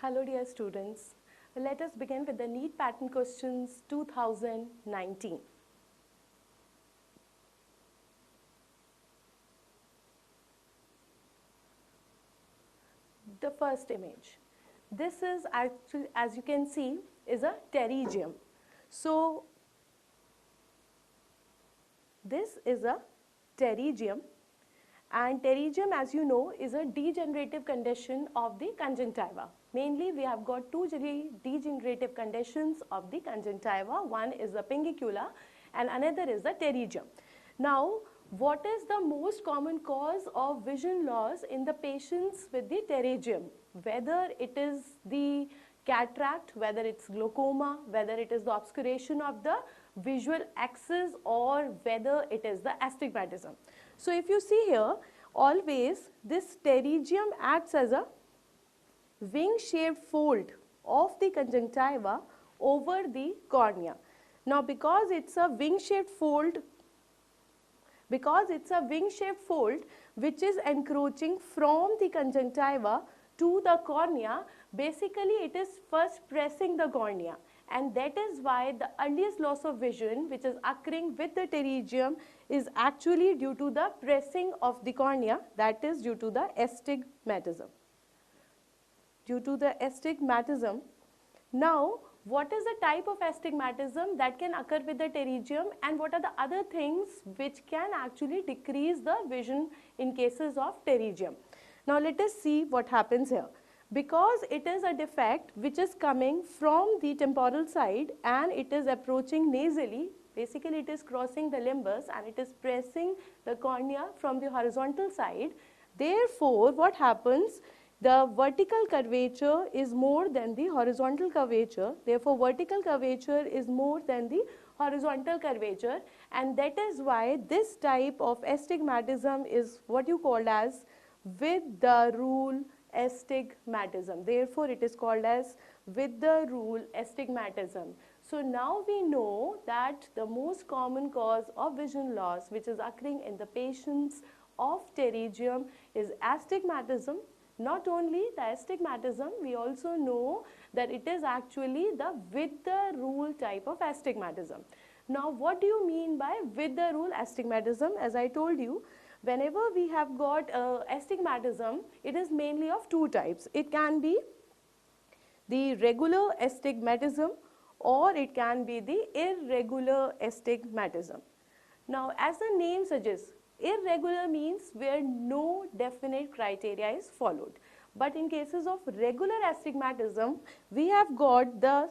Hello dear students. Let us begin with the NEET pattern questions 2019. The first image. This is actually, as you can see, is a pterygium. So this is a pterygium, and pterygium, as you know, is a degenerative condition of the conjunctiva. Mainly we have got two degenerative conditions of the conjunctiva. One is the pingicula and another is the pterygium. Now, what is the most common cause of vision loss in the patients with the pterygium? Whether it is the cataract, whether it's glaucoma, whether it is the obscuration of the visual axis, or whether it is the astigmatism. So if you see here, always this pterygium acts as a wing-shaped fold of the conjunctiva over the cornea. Now because it's a wing-shaped fold which is encroaching from the conjunctiva to the cornea, basically it is first pressing the cornea, and that is why the earliest loss of vision which is occurring with the pterygium is actually due to the pressing of the cornea, that is due to the astigmatism. Now, what is the type of astigmatism that can occur with the pterygium, and what are the other things which can actually decrease the vision in cases of pterygium? Now let us see what happens here. Because it is a defect which is coming from the temporal side and it is approaching nasally, basically it is crossing the limbus and it is pressing the cornea from the horizontal side. Therefore, what happens? The vertical curvature is more than the horizontal curvature. Therefore, vertical curvature is more than the horizontal curvature, and that is why this type of astigmatism is what you called as with the rule astigmatism. Therefore, it is called as with the rule astigmatism. So now we know that the most common cause of vision loss which is occurring in the patients of pterygium is astigmatism. Not only the astigmatism, we also know that it is actually the with the rule type of astigmatism. Now what do you mean by with the rule astigmatism? As I told you, whenever we have got astigmatism, it is mainly of two types. It can be the regular astigmatism or it can be the irregular astigmatism. Now as the name suggests, irregular means where no definite criteria is followed. But in cases of regular astigmatism, we have got the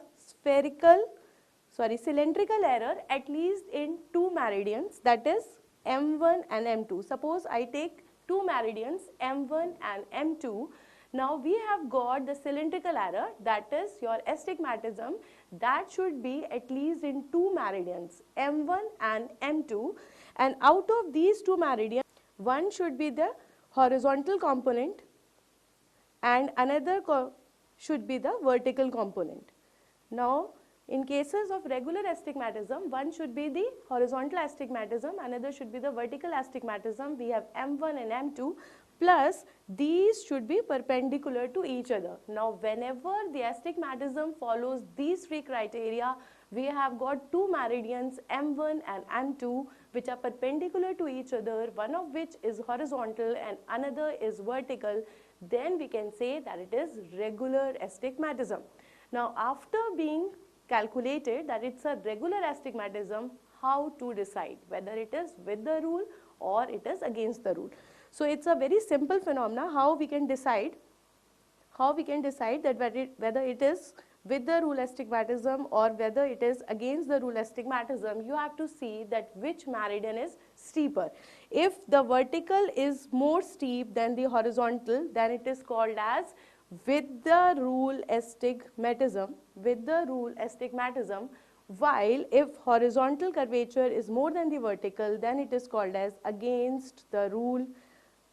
cylindrical error at least in two meridians, that is M1 and M2. Suppose I take two meridians M1 and M2. Now we have got the cylindrical error, that is your astigmatism, that should be at least in two meridians M1 and M2, and out of these two meridians, one should be the horizontal component and another should be the vertical component. Now in cases of regular astigmatism, one should be the horizontal astigmatism, another should be the vertical astigmatism. We have M1 and M2, plus these should be perpendicular to each other. Now whenever the astigmatism follows these three criteria, we have got two meridians M1 and M2 which are perpendicular to each other, one of which is horizontal and another is vertical, then we can say that it is regular astigmatism. Now after being calculated that it's a regular astigmatism, how to decide whether it is with the rule or it is against the rule? So it's a very simple phenomena how we can decide that whether it is with the rule astigmatism or whether it is against the rule astigmatism. You have to see that which meridian is steeper. If the vertical is more steep than the horizontal, then it is called as with the rule astigmatism, while if horizontal curvature is more than the vertical, then it is called as against the rule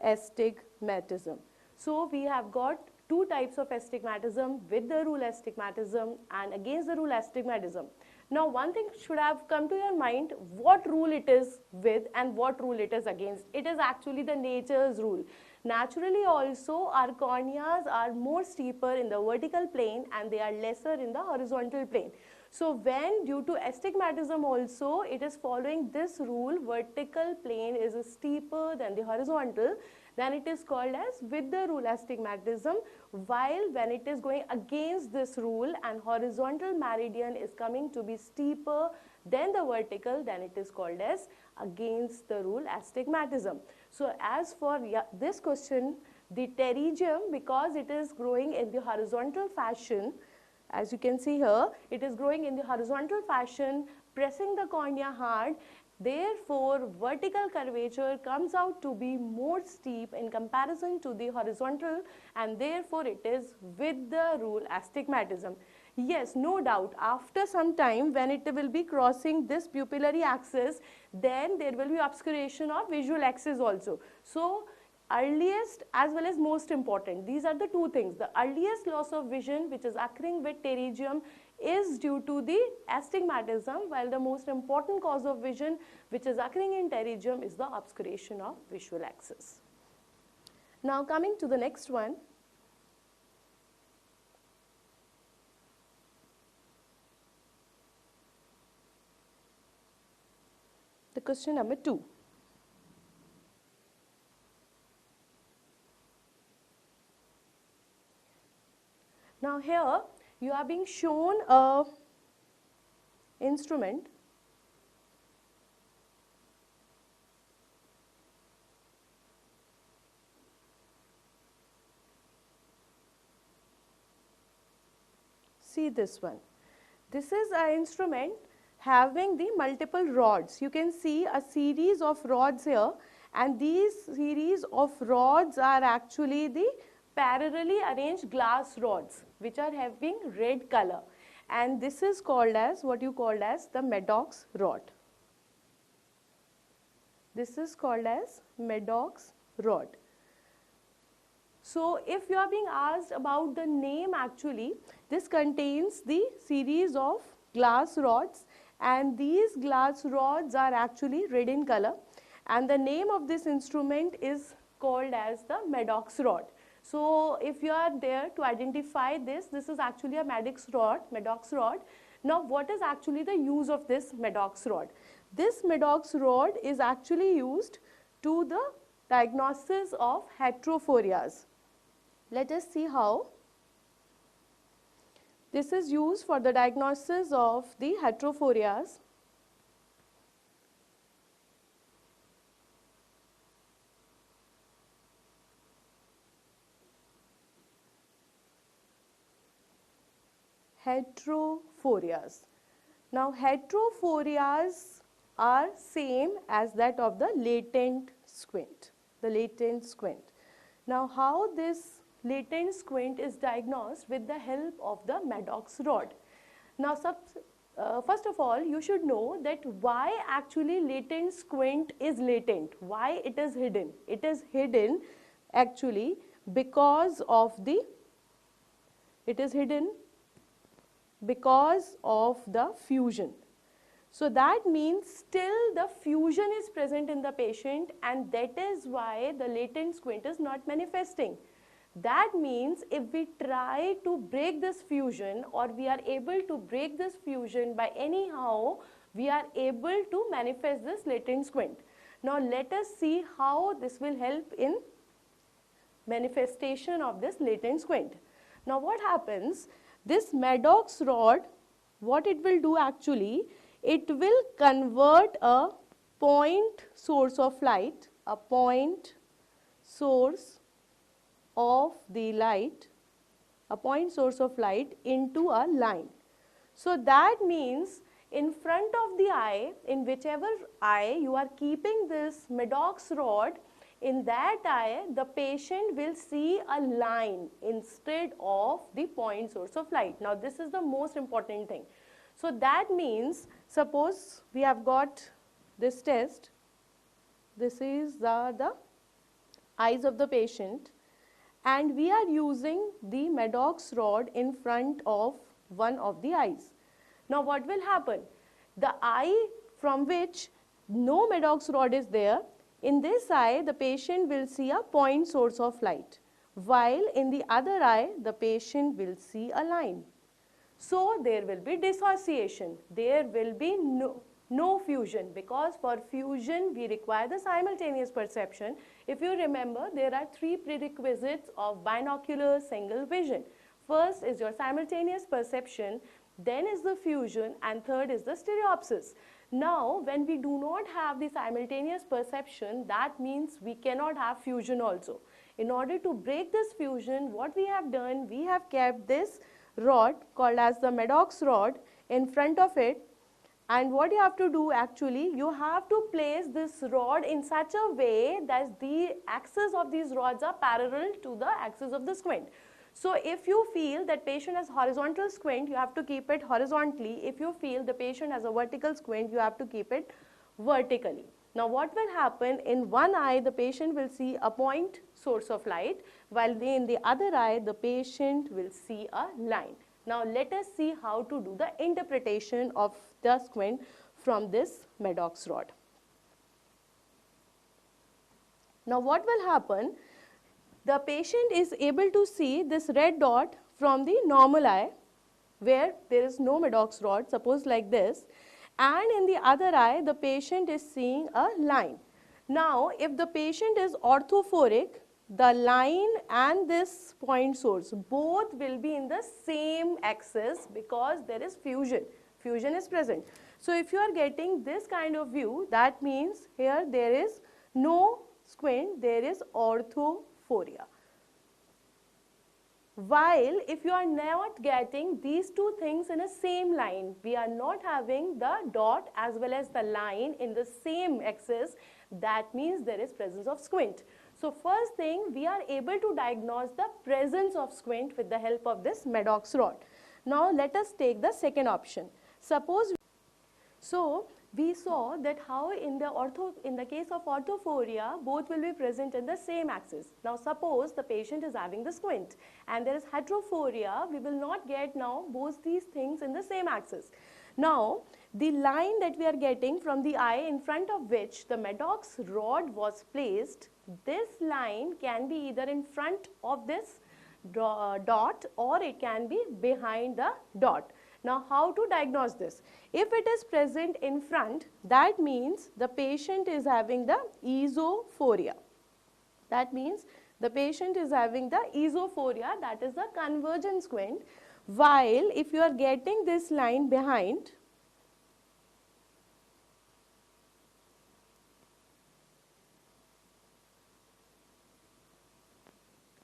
astigmatism. So we have got two types of astigmatism, with the rule astigmatism and against the rule astigmatism. Now one thing should have come to your mind, what rule it is with and what rule it is against. It is actually the nature's rule. Naturally also our corneas are more steeper in the vertical plane and they are lesser in the horizontal plane. So when due to astigmatism also it is following this rule, vertical plane is steeper than the horizontal, then it is called as with the rule astigmatism, while when it is going against this rule and horizontal meridian is coming to be steeper than the vertical, then it is called as against the rule astigmatism. So as for this question, the pterygium, because it is growing in the horizontal fashion, as you can see here, it is growing in the horizontal fashion, pressing the cornea hard. Therefore, vertical curvature comes out to be more steep in comparison to the horizontal, and therefore it is with the rule astigmatism. Yes, no doubt, after some time when it will be crossing this pupillary axis, then there will be obscuration of visual axis also. So, earliest as well as most important, these are the two things. The earliest loss of vision which is occurring with pterygium is due to the astigmatism, while the most important cause of vision which is occurring in pterygium is the obscuration of visual axis. Now coming to the next one. The question number 2. Now here you are being shown a instrument see this one. This is an instrument having the multiple rods. You can see a series of rods here, and these series of rods are actually the parallelly arranged glass rods which are having red color, and this is called as what you called as the Maddox rod. This is called as Maddox rod. So if you are being asked about the name, actually this contains the series of glass rods, and these glass rods are actually red in color, and the name of this instrument is called as the Maddox rod. So if you are there to identify this, this is actually a Maddox rod. Now what is actually the use of this Maddox rod? This Maddox rod is actually used to the diagnosis of heterophorias. Let us see how. This is used for the diagnosis of the heterophorias. Heterophorias. Now heterophorias are same as that of the latent squint. Now how this latent squint is diagnosed? With the help of the Maddox rod. Now first of all you should know that why actually latent squint is latent, why it is hidden. It is hidden actually because of the fusion. So that means still the fusion is present in the patient, and that is why the latent squint is not manifesting. That means if we try to break this fusion, or we are able to break this fusion by anyhow, we are able to manifest this latent squint. Now let us see how this will help in manifestation of this latent squint. Now what happens? This Maddox rod, what it will do actually, it will convert a point source of light, into a line. So that means in front of the eye, in whichever eye you are keeping this Maddox rod, in that eye the patient will see a line instead of the point source of light. Now this is the most important thing. So that means, suppose we have got this test, this is the eyes of the patient, and we are using the Maddox rod in front of one of the eyes. Now what will happen? The eye from which no Maddox rod is there, In this eye, the patient will see a point source of light, while in the other eye, the patient will see a line. So there will be dissociation. There will be no fusion, because for fusion we require the simultaneous perception. If you remember, there are three prerequisites of binocular single vision. First is your simultaneous perception, then is the fusion, and third is the stereopsis. Now, when we do not have the simultaneous perception, that means we cannot have fusion also. In order to break this fusion, what we have done, we have kept this rod called as the Maddox rod in front of it, and what you have to do actually, you have to place this rod in such a way that the axes of these rods are parallel to the axis of the squint. So if you feel that patient has horizontal squint, you have to keep it horizontally. If you feel the patient has a vertical squint, you have to keep it vertically. Now what will happen, in one eye the patient will see a point source of light, while in the other eye the patient will see a line. Now let us see how to do the interpretation of the squint from this Maddox rod. Now what will happen, the patient is able to see this red dot from the normal eye where there is no Maddox rod, suppose like this, and in the other eye the patient is seeing a line. Now if the patient is orthophoric, the line and this point source both will be in the same axis because there is fusion. Fusion is present. So if you are getting this kind of view, that means here there is no squint, there is orthophoria. While if you are not getting these two things in a same line, we are not having the dot as well as the line in the same axis, that means there is presence of squint. So first thing, we are able to diagnose the presence of squint with the help of this Maddox rod. Now let us take the second option. Suppose, so we saw that how in the case of orthophoria, both will be present in the same axis. Now suppose the patient is having the squint and there is heterophoria, we will not get now both these things in the same axis. Now the line that we are getting from the eye in front of which the Maddox rod was placed, this line can be either in front of this dot or it can be behind the dot. Now how to diagnose this? If it is present in front, that means the patient is having the esophoria. That means the patient is having the esophoria, that is the convergent squint. While if you are getting this line behind,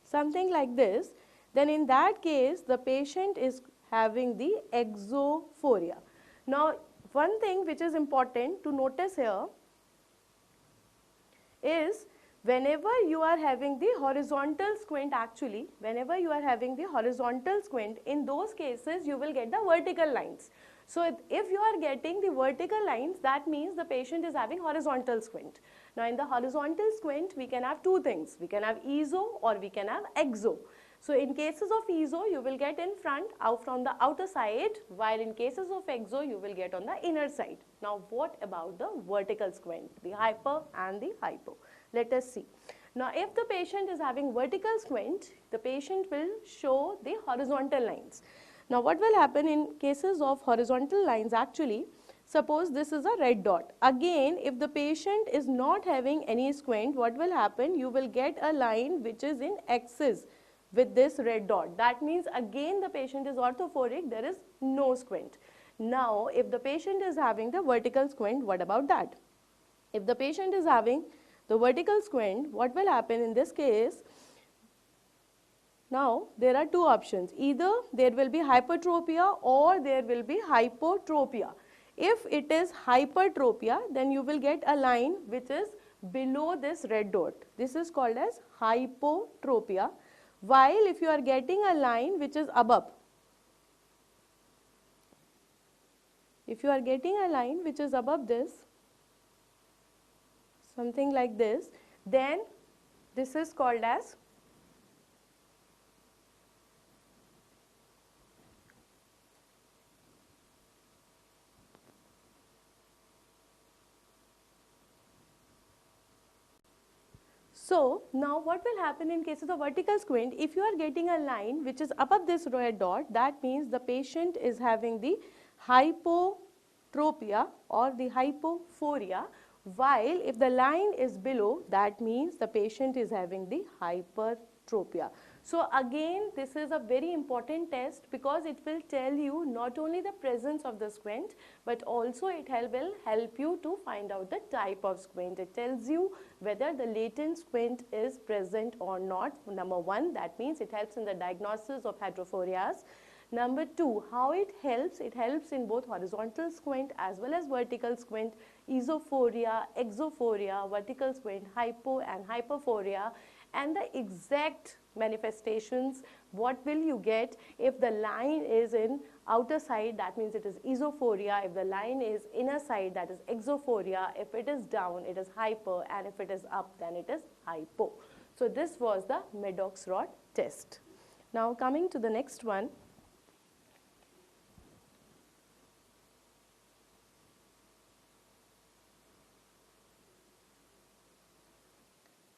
something like this, then in that case the patient is having the exophoria. Now one thing which is important to notice here is whenever you are having the horizontal squint, actually whenever you are having the horizontal squint, in those cases you will get the vertical lines. So if you are getting the vertical lines, that means the patient is having horizontal squint. Now in the horizontal squint we can have two things, we can have eso or we can have exo. So in cases of eso you will get in front out from the outer side, while in cases of exo you will get on the inner side. Now what about the vertical squint, the hyper and the hypo? Let us see. Now if the patient is having vertical squint, the patient will show the horizontal lines. Now what will happen in cases of horizontal lines, actually, suppose this is a red dot. Again, if the patient is not having any squint, what will happen? You will get a line which is in axis with this red dot. That means again the patient is orthophoric, there is no squint. Now if the patient is having the vertical squint, what about that? If the patient is having the vertical squint, what will happen in this case? Now there are two options, either there will be hypertropia or there will be hypotropia. If it is hypertropia, then you will get a line which is below this red dot. This is called as hypotropia. While if you are getting a line which is above, if you are getting a line which is above this, something like this, then this is called as So now what will happen in cases of vertical squint, if you are getting a line which is above this red dot, that means the patient is having the hypotropia or the hypophoria, while if the line is below, that means the patient is having the hypertropia. So again, this is a very important test because it will tell you not only the presence of the squint, but also it will help you to find out the type of squint. It tells you whether the latent squint is present or not. Number one, that means it helps in the diagnosis of hydrophorias. Number two, how it helps in both horizontal squint as well as vertical squint, esophoria, exophoria, vertical squint, hypo and hyperphoria, and the exact manifestations, what will you get if the line is in outer side, that means it is esophoria. If the line is inner side, that is exophoria. If it is down, it is hyper, and if it is up, then it is hypo. So this was the Maddox rod test. Now coming to the next one.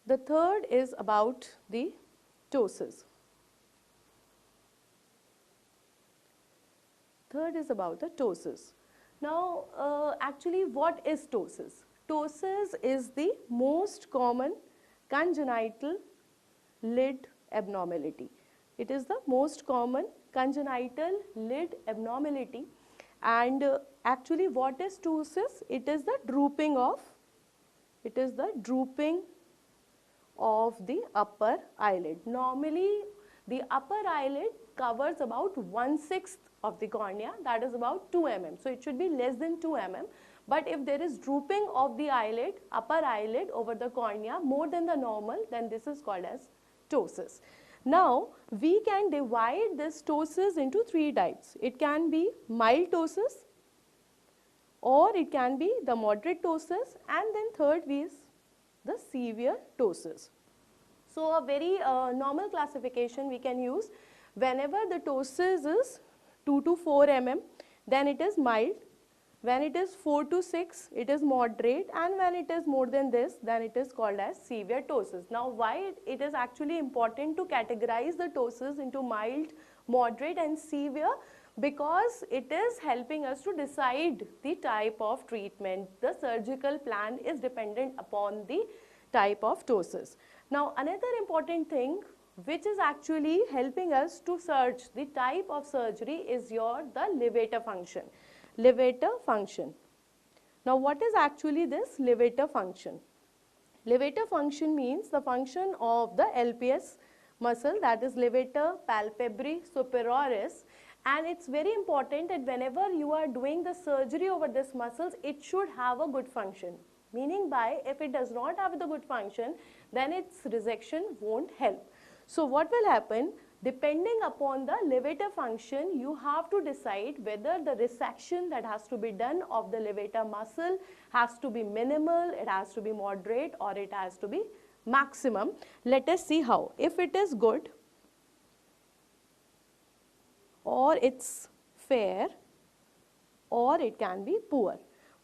The third is about the ptosis. Third is about the ptosis. Now, actually, what is ptosis? Ptosis is the most common congenital lid abnormality. It is the most common congenital lid abnormality. And actually, what is ptosis? It is the drooping of the upper eyelid. Normally, the upper eyelid covers about 1/6 of the cornea, that is about 2 mm. So it should be less than 2 mm. But if there is drooping of the eyelid, upper eyelid over the cornea more than the normal, then this is called as ptosis. Now, we can divide this ptosis into 3 types. It can be mild ptosis, or it can be the moderate ptosis, and then third is the severe ptosis. So a very normal classification we can use, whenever the ptosis is 2 to 4 mm, then it is mild. When it is 4 to 6, it is moderate, and when it is more than this, then it is called as severe ptosis. Now, why it is actually important to categorize the ptosis into mild, moderate and severe? Because it is helping us to decide the type of treatment. The surgical plan is dependent upon the type of ptosis. Now, another important thing which is actually helping us to search the type of surgery is the levator function. Levator function. Now, what is actually this levator function? Levator function means the function of the LPS muscle, that is levator palpebrae superioris, and it's very important that whenever you are doing the surgery over these muscles, it should have a good function. Meaning by, if it does not have the good function, then its resection won't help. So what will happen? Depending upon the levator function, you have to decide whether the resection that has to be done of the levator muscle has to be minimal, it has to be moderate, or it has to be maximum. Let us see how. If it is good, or it's fair, or it can be poor.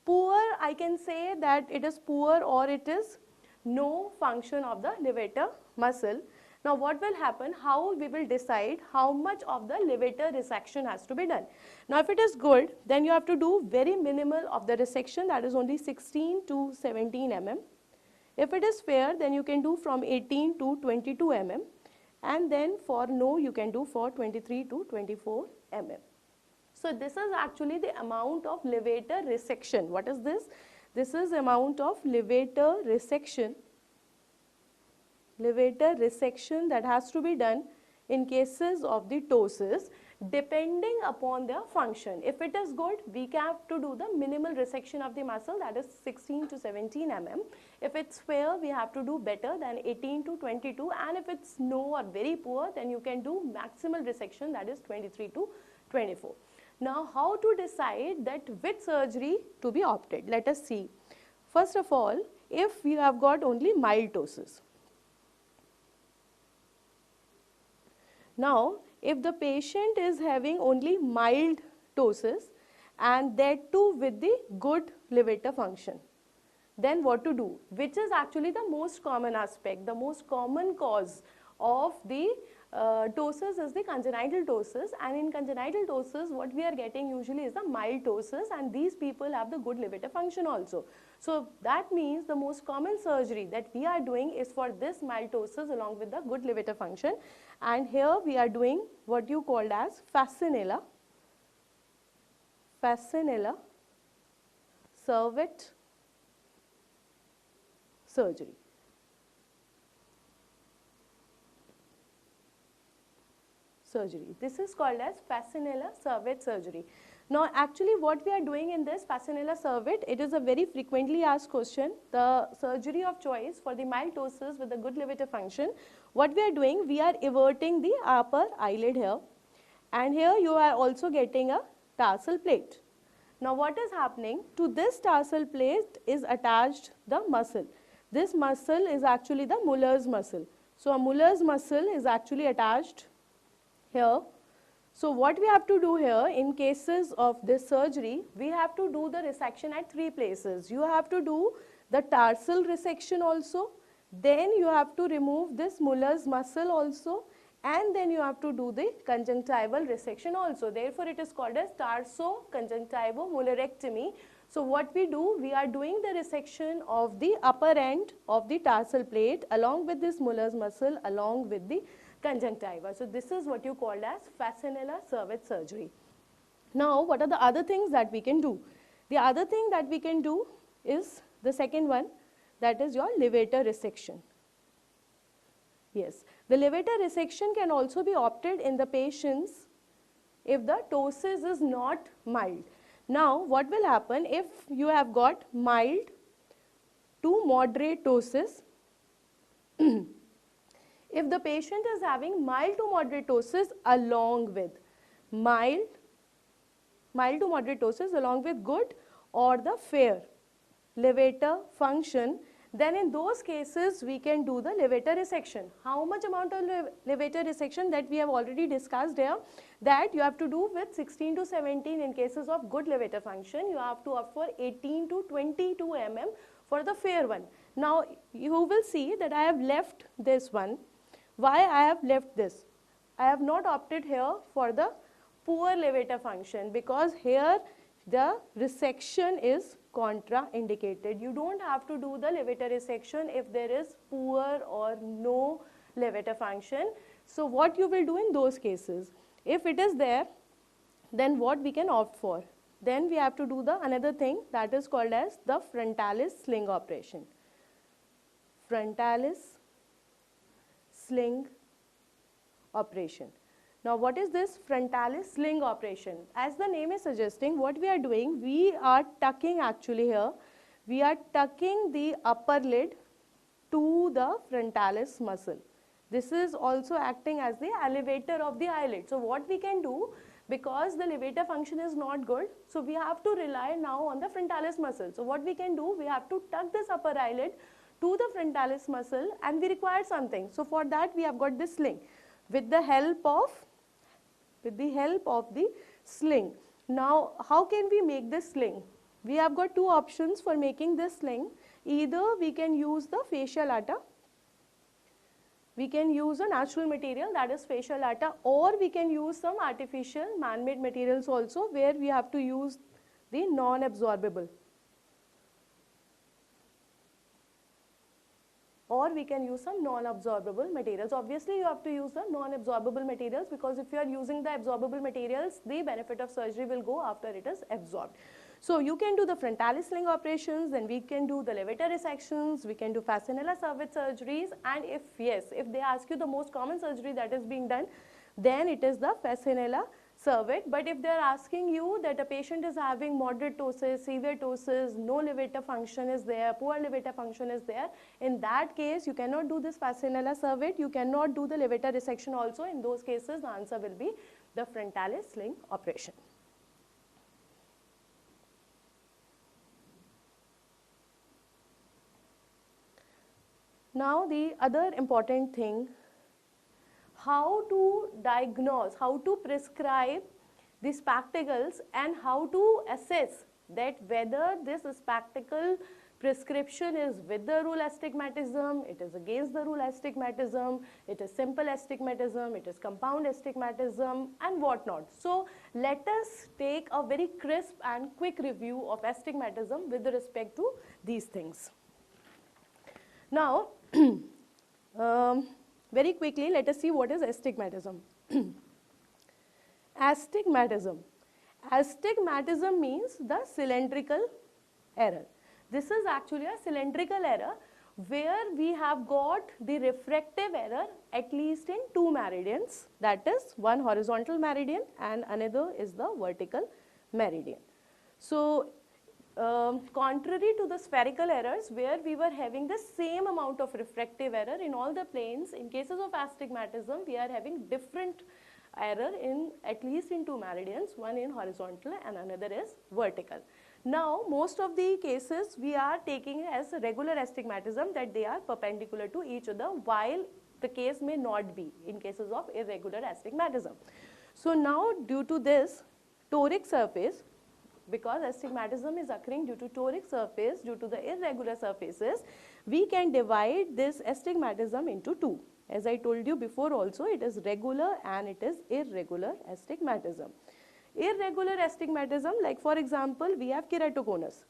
Poor, I can say that it is poor or it is no function of the levator muscle. Now what will happen? How we will decide how much of the levator resection has to be done? Now if it is good, then you have to do very minimal of the resection, that is only 16 to 17 mm. If it is fair, then you can do from 18 to 22 mm, and then for no, you can do for 23 to 24 mm. So this is actually the amount of levator resection. What is this? This is amount of levator resection that has to be done in cases of the ptosis depending upon their function. If it is good, we have to do the minimal resection of the muscle, that is 16 to 17 mm. If it's fair, we have to do better than 18 to 22, and if it's no or very poor, then you can do maximal resection, that is 23 to 24. Now, how to decide that which surgery to be opted? Let us see. First of all, if you have got only mild ptosis. Now, if the patient is having only mild ptosis and that too with the good levator function, then what to do, which is actually the most common aspect, the most common cause of the ptosis is the congenital ptosis, and in congenital ptosis what we are getting usually is the mild ptosis, and these people have the good levator function also. So that means the most common surgery that we are doing is for this mild ptosis along with the good levator function, and here we are doing what you called as fascinella cervet surgery. This is called as fascinella cervet surgery. Now actually what we are doing in this fascinella cervet, it is a very frequently asked question, the surgery of choice for the mild ptosis with the good levator function. What we are doing, we are everting the upper eyelid here, and here you are also getting a tarsal plate. Now what is happening, to this tarsal plate is attached the muscle. This muscle is actually the Muller's muscle. So a Muller's muscle is actually attached here. So what we have to do here in cases of this surgery, we have to do the resection at 3 places. You have to do the tarsal resection also, then you have to remove this Muller's muscle also, and then you have to do the conjunctival resection also. Therefore it is called as tarso-conjunctivo-mullerectomy. So what we do, we are doing the resection of the upper end of the tarsal plate along with this Muller's muscle along with the conjunctiva. So this is what you call as fascinella cervet surgery. Now what are the other things that we can do? The other thing that we can do is the second one, that is your levator resection. Yes, the levator resection can also be opted in the patients if the ptosis is not mild. Now what will happen if you have got mild to moderate ptosis? If the patient is having mild to moderate ptosis along with mild to moderate ptosis along with good or the fair levator function, then in those cases we can do the levator resection. How much amount of levator resection, that we have already discussed here, that you have to do with 16 to 17 in cases of good levator function. You have to opt for 18 to 22 mm for the fair one. Now you will see that I have left this one. Why I have left this? I have not opted here for the poor levator function because here the resection is contraindicated. You don't have to do the levator resection if there is poor or no levator function. So what you will do in those cases? If it is there, then what we can opt for? Then we have to do the another thing that is called as the frontalis sling operation. Frontalis sling operation. Now what is this frontalis sling operation? As the name is suggesting, what we are doing, we are tucking actually here, we are tucking the upper lid to the frontalis muscle. This is also acting as the elevator of the eyelid. So what we can do, because the levator function is not good, so we have to rely now on the frontalis muscle. So what we can do, we have to tuck this upper eyelid to the frontalis muscle, and we require something. So for that we have got this sling. With the help of the sling. Now how can we make this sling? We have got two options for making this sling. Either we can use the facial atta, we can use a natural material, that is facial atta, or we can use some artificial man-made materials also, where we have to use the non-absorbable. Or we can use some non-absorbable materials. Obviously you have to use the non-absorbable materials, because if you are using the absorbable materials, the benefit of surgery will go after it is absorbed. So you can do the frontalis sling operations, then we can do the levator resections, we can do fascinella cervet surgeries, and if they ask you the most common surgery that is being done, then it is the fascinella cervet. But if they are asking you that a patient is having moderate ptosis, severe ptosis, no levator function is there, poor levator function is there, in that case you cannot do this fascinella cervet, you cannot do the levator resection also. In those cases the answer will be the frontalis sling operation. Now the other important thing, how to diagnose, how to prescribe the spectacles, and how to assess that whether this spectacle prescription is with the rule astigmatism, it is against the rule astigmatism, it is simple astigmatism, it is compound astigmatism, and whatnot. So let us take a very crisp and quick review of astigmatism with respect to these things. Now, very quickly, let us see what is astigmatism. Astigmatism. Astigmatism means the cylindrical error. This is actually a cylindrical error where we have got the refractive error at least in two meridians, that is one horizontal meridian and another is the vertical meridian. So, contrary to the spherical errors where we were having the same amount of refractive error in all the planes, in cases of astigmatism we are having different error in at least in two meridians, one in horizontal and another is vertical. Now, most of the cases we are taking as regular astigmatism, that they are perpendicular to each other, while the case may not be in cases of irregular astigmatism. So now, due to this toric surface, because astigmatism is occurring due to toric surface, due to the irregular surfaces, we can divide this astigmatism into two. As I told you before also, it is regular and it is irregular astigmatism. Irregular astigmatism, like for example, we have keratoconus.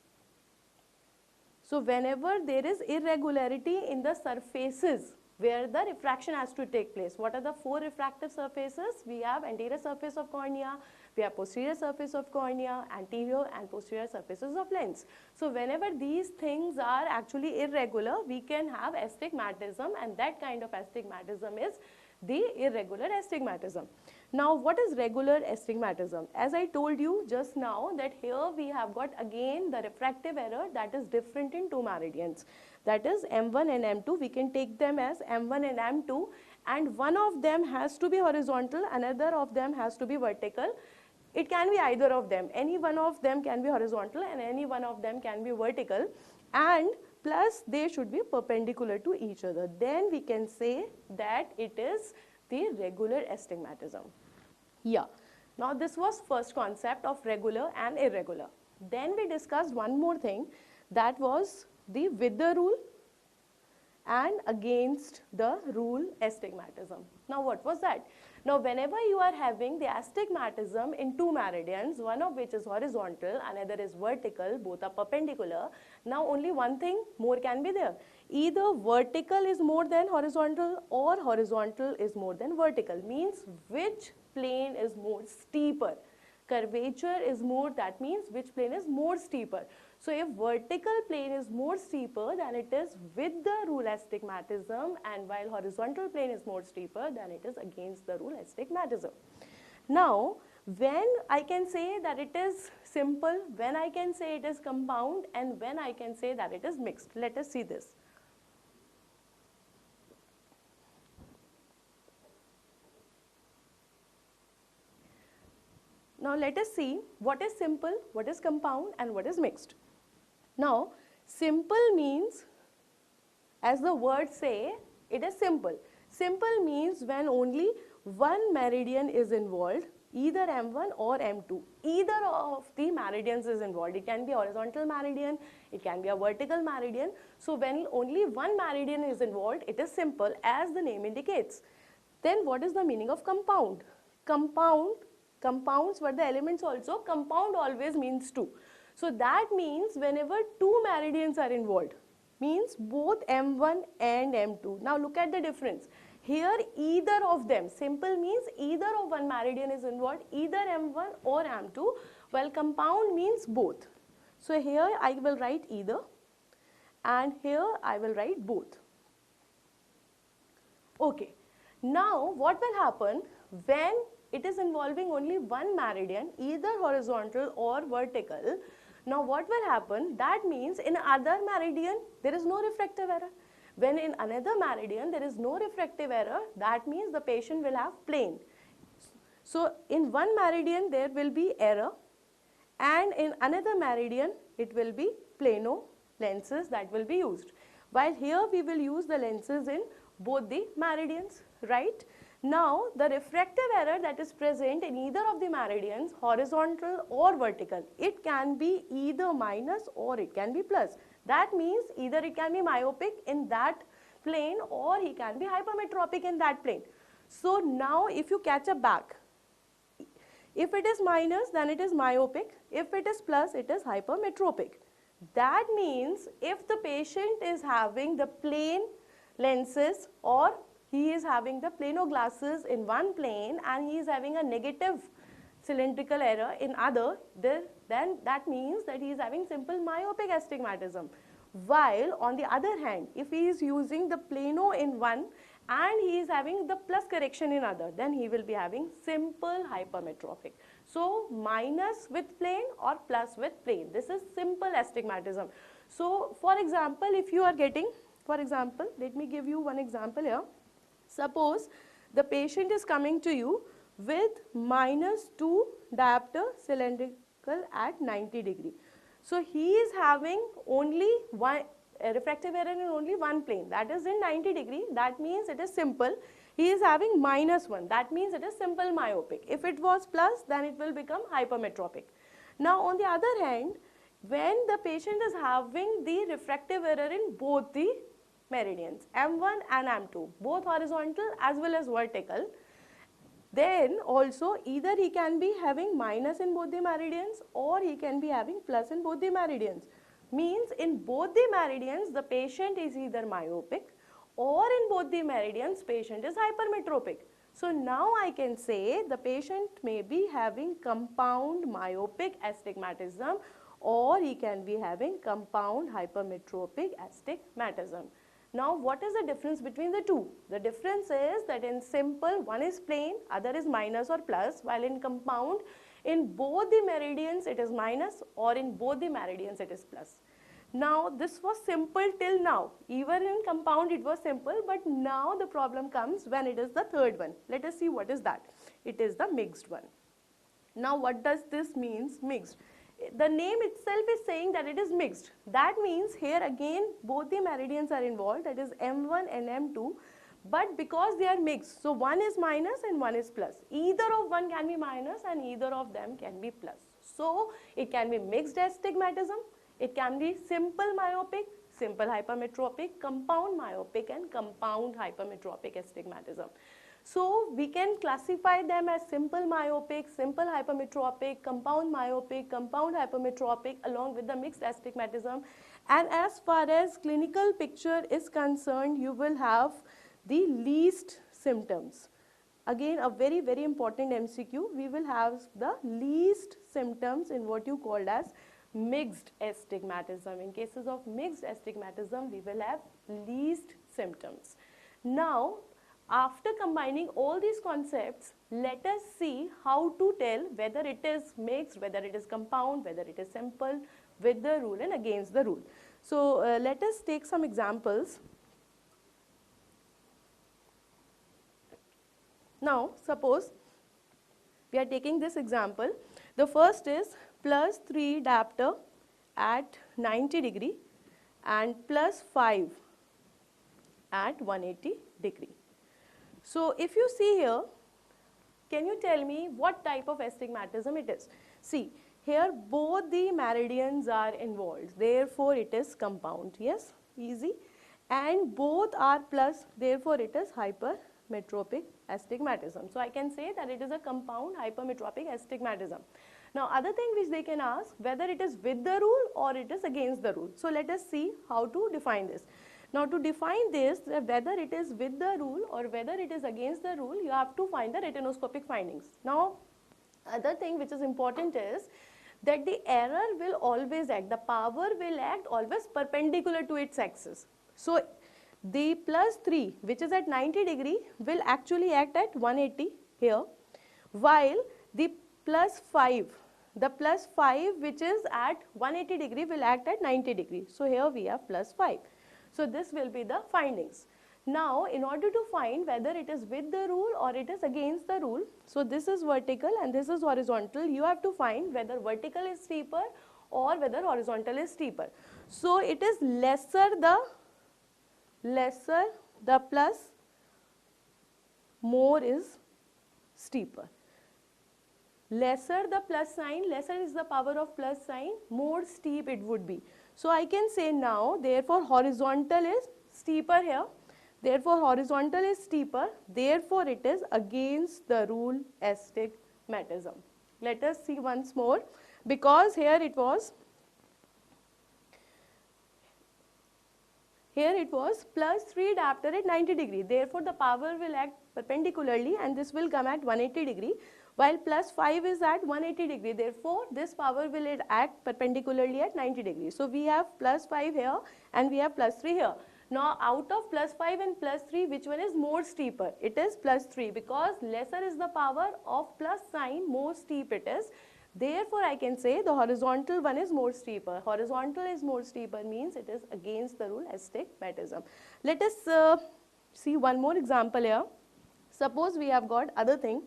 So whenever there is irregularity in the surfaces where the refraction has to take place, what are the four refractive surfaces? We have anterior surface of cornea, we have posterior surface of cornea, anterior and posterior surfaces of lens. So whenever these things are actually irregular, we can have astigmatism, and that kind of astigmatism is the irregular astigmatism. Now, what is regular astigmatism? As I told you just now, that here we have got again the refractive error that is different in two meridians, that is M1 and M2. We can take them as M1 and M2, and one of them has to be horizontal, another of them has to be vertical. It can be either of them. Any one of them can be horizontal and any one of them can be vertical, and plus they should be perpendicular to each other. Then we can say that it is the regular astigmatism. Yeah. Now this was first concept of regular and irregular. Then we discussed one more thing, that was the with the rule and against the rule astigmatism. Now what was that? Now whenever you are having the astigmatism in two meridians, one of which is horizontal, another is vertical, both are perpendicular, now only one thing more can be there. Either vertical is more than horizontal or horizontal is more than vertical, means which plane is more steeper. Curvature is more, that means which plane is more steeper. So if vertical plane is more steeper, then it is with the rule astigmatism, and while horizontal plane is more steeper, then it is against the rule astigmatism. Now, when I can say that it is simple, when I can say it is compound, and when I can say that it is mixed. Let us see this. Now let us see what is simple, what is compound, and what is mixed. Now, simple means, as the word say, it is simple. Simple means when only one meridian is involved, either M1 or M2. Either of the meridians is involved. It can be a horizontal meridian, it can be a vertical meridian. So when only one meridian is involved, it is simple, as the name indicates. Then what is the meaning of compound? Compounds were the elements also. Compound always means two. So that means whenever two meridians are involved, means both M1 and M2. Now look at the difference. Here either of them, simple means either of one meridian is involved, either M1 or M2, while compound means both. So here I will write either, and here I will write both. Okay. Now what will happen when it is involving only one meridian, either horizontal or vertical? Now what will happen? That means in other meridian there is no refractive error. When in another meridian there is no refractive error, that means the patient will have plane. So in one meridian there will be error, and in another meridian it will be plano lenses that will be used. While here we will use the lenses in both the meridians, right? Now, the refractive error that is present in either of the meridians, horizontal or vertical, it can be either minus or it can be plus. That means either it can be myopic in that plane or he can be hypermetropic in that plane. So now if you catch a back, if it is minus, then it is myopic. If it is plus, it is hypermetropic. That means if the patient is having the plane lenses or he is having the plano glasses in one plane and he is having a negative cylindrical error in other, then that means that he is having simple myopic astigmatism. While on the other hand, if he is using the plano in one and he is having the plus correction in other, then he will be having simple hypermetropic. So minus with plane or plus with plane. This is simple astigmatism. So for example, if you are getting, for example, let me give you one example here. Suppose the patient is coming to you with -2 diopter cylindrical at 90 degree. So he is having only one refractive error in only one plane, that is in 90 degree. That means it is simple. He is having -1, that means it is simple myopic. If it was plus, then it will become hypermetropic. Now on the other hand, when the patient is having the refractive error in both the meridians, M1 and M2, both horizontal as well as vertical, then also either he can be having minus in both the meridians or he can be having plus in both the meridians. Means in both the meridians the patient is either myopic or in both the meridians patient is hypermetropic. So now I can say the patient may be having compound myopic astigmatism or he can be having compound hypermetropic astigmatism. Now what is the difference between the two? The difference is that in simple, one is plane, other is minus or plus, while in compound, in both the meridians it is minus or in both the meridians it is plus. Now this was simple till now. Even in compound it was simple, but now the problem comes when it is the third one. Let us see what is that. It is the mixed one. Now what does this means, mixed? The name itself is saying that it is mixed. That means here again both the meridians are involved, that is M1 and M2, but because they are mixed, so one is minus and one is plus. Either of one can be minus and either of them can be plus. So it can be mixed astigmatism, it can be simple myopic, simple hypermetropic, compound myopic and compound hypermetropic astigmatism. So we can classify them as simple myopic, simple hypermetropic, compound myopic, compound hypermetropic along with the mixed astigmatism. And as far as clinical picture is concerned, you will have the least symptoms. Again a very important MCQ, we will have the least symptoms in what you called as mixed astigmatism. In cases of mixed astigmatism, we will have least symptoms. Now after combining all these concepts, let us see how to tell whether it is mixed, whether it is compound, whether it is simple, with the rule and against the rule. So let us take some examples. Now suppose we are taking this example. The first is +3 diopter at 90 degree and +5 at 180 degree. So if you see here, can you tell me what type of astigmatism it is? See, here both the meridians are involved, therefore it is compound, yes, easy. And both are plus, therefore it is hypermetropic astigmatism. So I can say that it is a compound hypermetropic astigmatism. Now other thing which they can ask, whether it is with the rule or it is against the rule. So let us see how to define this. Now to define this, whether it is with the rule or whether it is against the rule, you have to find the retinoscopic findings. Now other thing which is important is that the error will always act, the power will act always perpendicular to its axis. So the +3 which is at 90 degree will actually act at 180 here, while the +5 which is at 180 degree will act at 90 degree. So here we have +5. So this will be the findings. Now in order to find whether it is with the rule or it is against the rule, so this is vertical and this is horizontal, you have to find whether vertical is steeper or whether horizontal is steeper. So it is lesser the plus, more is steeper. Lesser the plus sign, lesser is the power of plus sign, more steep it would be. So I can say now, therefore horizontal is steeper here. Therefore horizontal is steeper. Therefore it is against the rule astigmatism. Let us see once more, because here it was plus 3 diopter at 90 degree. Therefore the power will act perpendicularly and this will come at 180 degree, while plus 5 is at 180 degree. Therefore this power will act perpendicularly at 90 degree. So we have plus 5 here and we have plus 3 here. Now out of plus 5 and plus 3, which one is more steeper? It is plus 3, because lesser is the power of plus sign, more steep it is. Therefore I can say the horizontal one is more steeper. Horizontal is more steeper means it is against the rule astigmatism. Let us see one more example here. Suppose we have got other thing.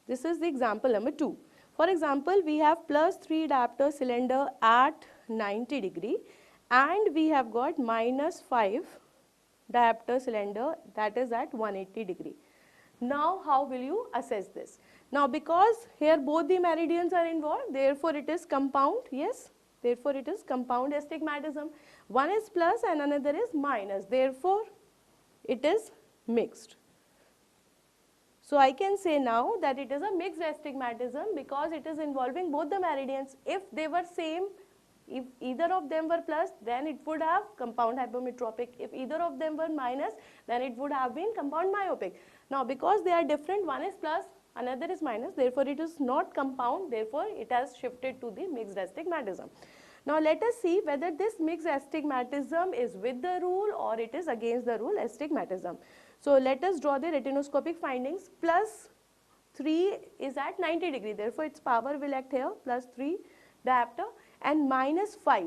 This is the example number 2. For example, we have plus 3 diopter cylinder at 90 degree and we have got minus 5 diopter cylinder that is at 180 degree. Now how will you assess this? Now because here both the meridians are involved, therefore it is compound, yes, therefore it is compound astigmatism. One is plus and another is minus, therefore it is mixed. So I can say now that it is a mixed astigmatism because it is involving both the meridians. If they were same, if either of them were plus, then it would have compound hypermetropic. If either of them were minus, then it would have been compound myopic. Now because they are different, one is plus, another is minus, therefore it is not compound, therefore it has shifted to the mixed astigmatism. Now let us see whether this mixed astigmatism is with the rule or it is against the rule astigmatism. So let us draw the retinoscopic findings. Plus 3 is at 90 degree, therefore its power will act here, plus 3 diopter, and minus 5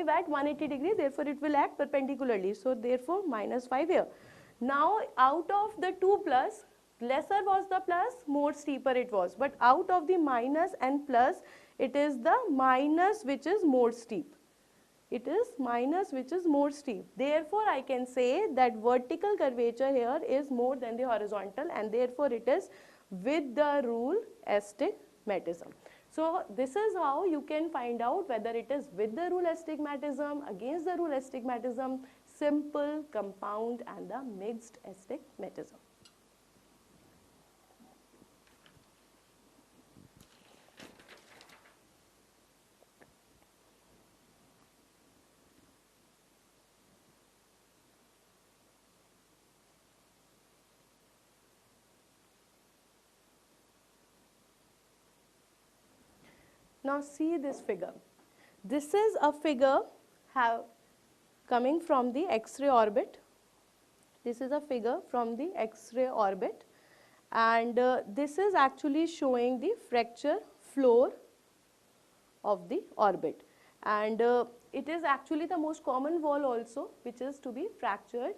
at 180 degree, therefore it will act perpendicularly, so therefore minus 5 here. Now out of the 2 plus, lesser was the plus, more steeper it was, but out of the minus and plus, it is the minus which is more steep. It is minus which is more steep. Therefore I can say that vertical curvature here is more than the horizontal and therefore it is with the rule astigmatism. So this is how you can find out whether it is with the rule astigmatism, against the rule astigmatism, simple, compound and the mixed astigmatism. Now see this figure. This is a figure coming from the X-ray orbit. This is a figure from the X-ray orbit and this is actually showing the fracture floor of the orbit, and it is actually the most common wall also which is to be fractured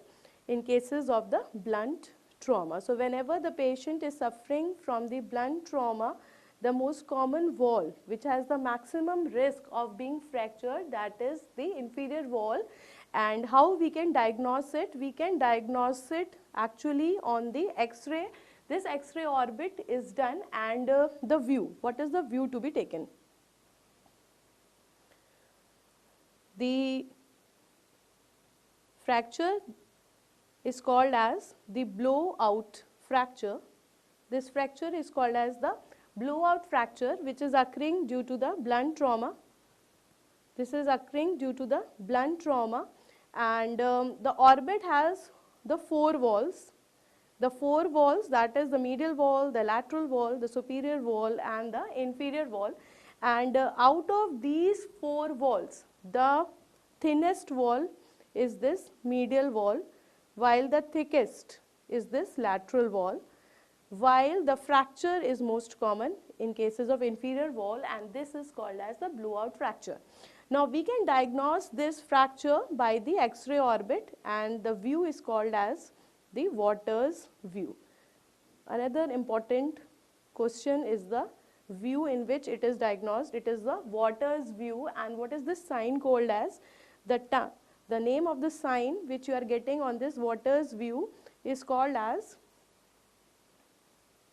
in cases of the blunt trauma. So whenever the patient is suffering from the blunt trauma, the most common wall which has the maximum risk of being fractured, that is the inferior wall. And how we can diagnose it? We can diagnose it actually on the X-ray. This X-ray orbit is done and the view. What is the view to be taken? The fracture is called as the blowout fracture. This fracture is called as the blowout fracture, which is occurring due to the blunt trauma. This is occurring due to the blunt trauma, and the orbit has the 4 walls. The 4 walls, that is the medial wall, the lateral wall, the superior wall and the inferior wall. And out of these 4 walls, the thinnest wall is this medial wall, while the thickest is this lateral wall, while the fracture is most common in cases of inferior wall, and this is called as the blowout fracture. Now we can diagnose this fracture by the X-ray orbit, and the view is called as the Waters view. Another important question is the view in which it is diagnosed. It is the Waters view, and what is this sign called as? The name of the sign which you are getting on this Waters view is called as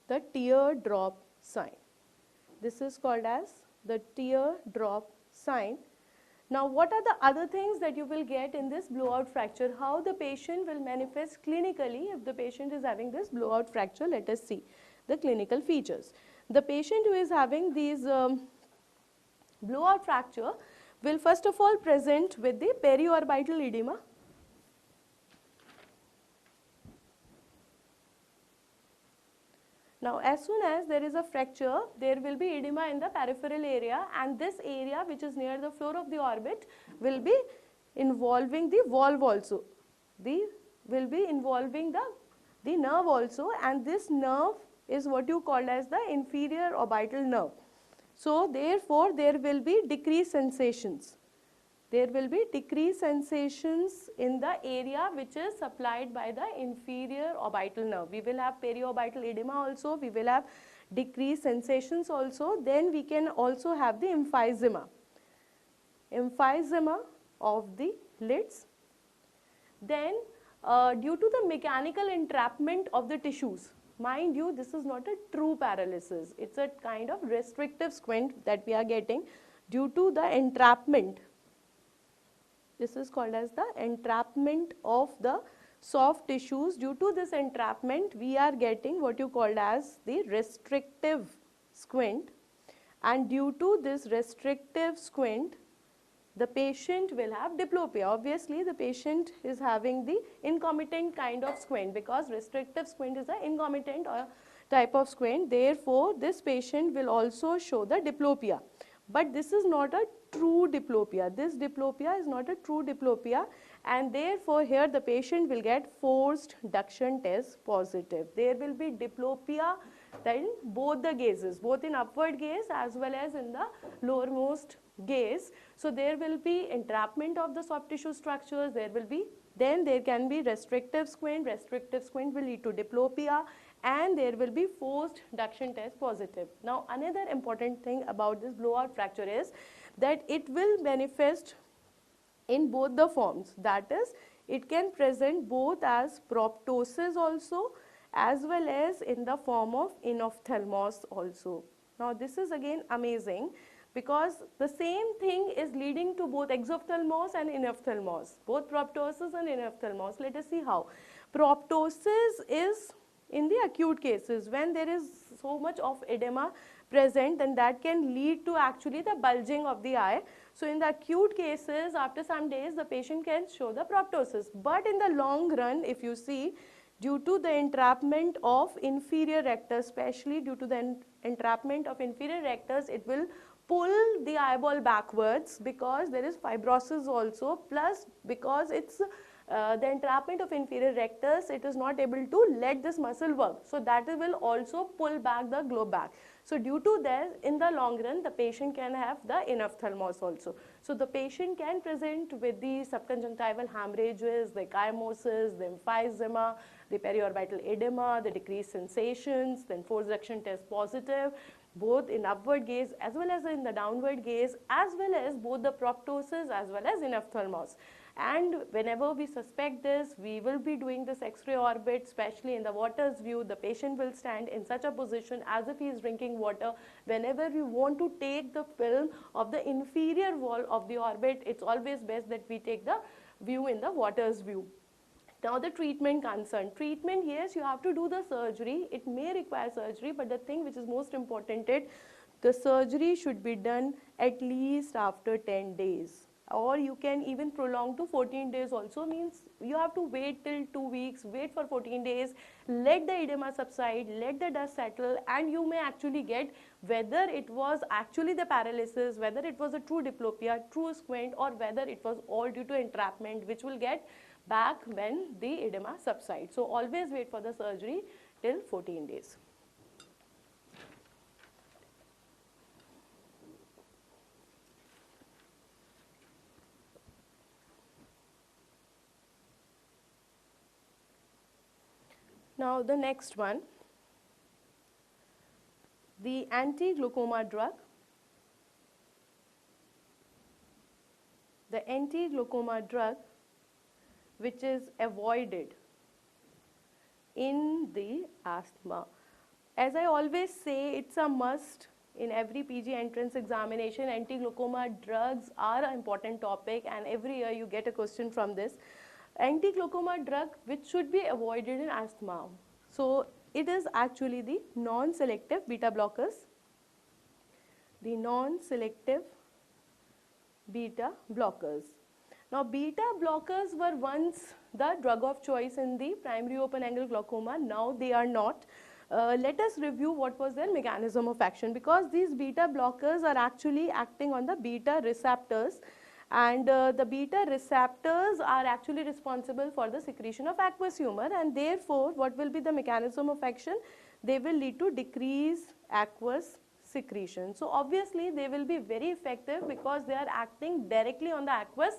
the teardrop sign. This is called as the teardrop sign, Now, what are the other things that you will get in this blowout fracture? How the patient will manifest clinically if the patient is having this blowout fracture? Let us see the clinical features. The patient who is having these blowout fracture will first of all present with the periorbital edema. Now, as soon as there is a fracture, there will be edema in the peripheral area, and this area which is near the floor of the orbit will be involving the valve also. Will be involving the nerve also, and this nerve is what you call as the inferior orbital nerve. So, therefore, there will be decreased sensations. There will be decreased sensations in the area which is supplied by the inferior orbital nerve. We will have periorbital edema also, we will have decreased sensations also, then we can also have the emphysema of the lids. Then due to the mechanical entrapment of the tissues, mind you, this is not a true paralysis, it's a kind of restrictive squint that we are getting due to the entrapment. This is called as the entrapment of the soft tissues. Due to this entrapment, we are getting what you called as the restrictive squint, and due to this restrictive squint, the patient will have diplopia. Obviously, the patient is having the incomitant kind of squint, because restrictive squint is an incomitant type of squint. Therefore, this patient will also show the diplopia. But this is not a true diplopia. This diplopia is not a true diplopia, and therefore here the patient will get forced duction test positive. There will be diplopia in both the gazes, both in upward gaze as well as in the lowermost gaze. So there will be entrapment of the soft tissue structures, then there can be restrictive squint will lead to diplopia, and there will be forced duction test positive. Now, another important thing about this blowout fracture is that it will manifest in both the forms. That is, it can present both as proptosis also, as well as in the form of enophthalmos also. Now, this is again amazing, because the same thing is leading to both exophthalmos and enophthalmos, both proptosis and enophthalmos. Let us see how. Proptosis is in the acute cases when there is so much of edema present, then that can lead to actually the bulging of the eye. So in the acute cases, after some days, the patient can show the proptosis. But in the long run, if you see, due to the entrapment of inferior rectus, especially due to the entrapment of inferior rectus, it will pull the eyeball backwards, because there is fibrosis also, plus because it's the entrapment of inferior rectus, it is not able to let this muscle work. So that will also pull back the globe back. So due to that, in the long run, the patient can have the enophthalmos also. So the patient can present with the subconjunctival hemorrhages, the ecchymosis, the emphysema, the periorbital edema, the decreased sensations, then forced duction test positive, both in upward gaze as well as in the downward gaze, as well as both the proptosis as well as enophthalmos. And whenever we suspect this, we will be doing this X-ray orbit, especially in the water's view. The patient will stand in such a position as if he is drinking water. Whenever we want to take the film of the inferior wall of the orbit, it's always best that we take the view in the water's view. Now the treatment concern. Treatment, yes, you have to do the surgery. It may require surgery, but the thing which is most important is the surgery should be done at least after 10 days. Or you can even prolong to 14 days also, means you have to wait till 2 weeks, wait for 14 days, let the edema subside, let the dust settle, and you may actually get whether it was actually the paralysis, whether it was a true diplopia, true squint, or whether it was all due to entrapment, which will get back when the edema subsides. So always wait for the surgery till 14 days. Now the next one, the anti-glaucoma drug. The anti-glaucoma drug which is avoided in the asthma. As I always say, it's a must In every PG entrance examination, anti-glaucoma drugs are an important topic, and every year you get a question from this. Anti-glaucoma drug which should be avoided in asthma. So it is actually the non-selective beta blockers. The non-selective beta blockers. Now beta blockers were once the drug of choice in the primary open angle glaucoma. Now they are not. Let us review what was their mechanism of action, because these beta blockers are actually acting on the beta receptors, and the beta receptors are actually responsible for the secretion of aqueous humor, and therefore what will be the mechanism of action? They will lead to decreased aqueous secretion. So obviously they will be very effective because they are acting directly on the aqueous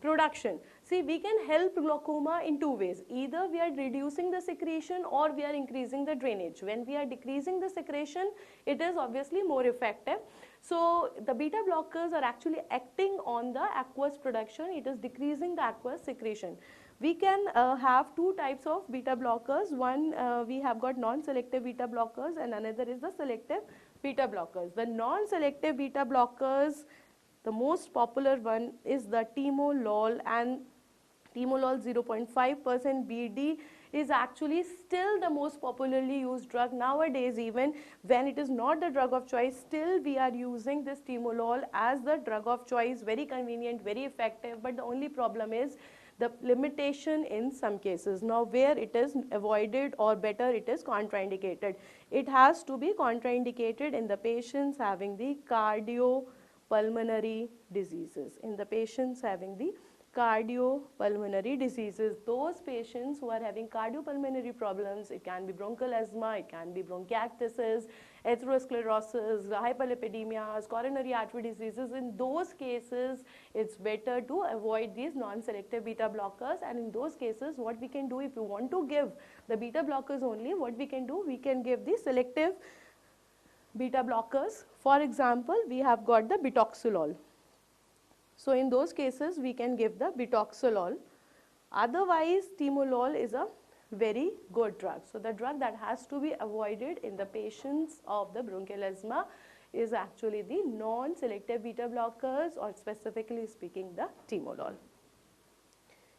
production. See, we can help glaucoma in two ways. Either we are reducing the secretion or we are increasing the drainage. When we are decreasing the secretion, it is obviously more effective. So the beta blockers are actually acting on the aqueous production. It is decreasing the aqueous secretion. We can have two types of beta blockers. One, we have got non-selective beta blockers, and another is the selective beta blockers. The non-selective beta blockers, the most popular one is the timolol, and timolol 0.5% BD is actually still the most popularly used drug nowadays. Even when it is not the drug of choice, still we are using this timolol as the drug of choice. Very convenient, very effective, but the only problem is the limitation in some cases. Now where it is avoided, or better, it is contraindicated. It has to be contraindicated in the patients having the cardiopulmonary diseases. In the patients having the cardiopulmonary diseases, those patients who are having cardiopulmonary problems, it can be bronchial asthma, it can be bronchiectasis, atherosclerosis, hyperlipidemias, coronary artery diseases. In those cases, it's better to avoid these non-selective beta blockers, and in those cases, what we can do, if you want to give the beta blockers only, what we can do, we can give the selective beta blockers. For example, we have got the bitoxolol. So in those cases, we can give the bitoxolol. Otherwise, timolol is a very good drug. So the drug that has to be avoided in the patients of the bronchial asthma is actually the non-selective beta blockers, or specifically speaking, the timolol.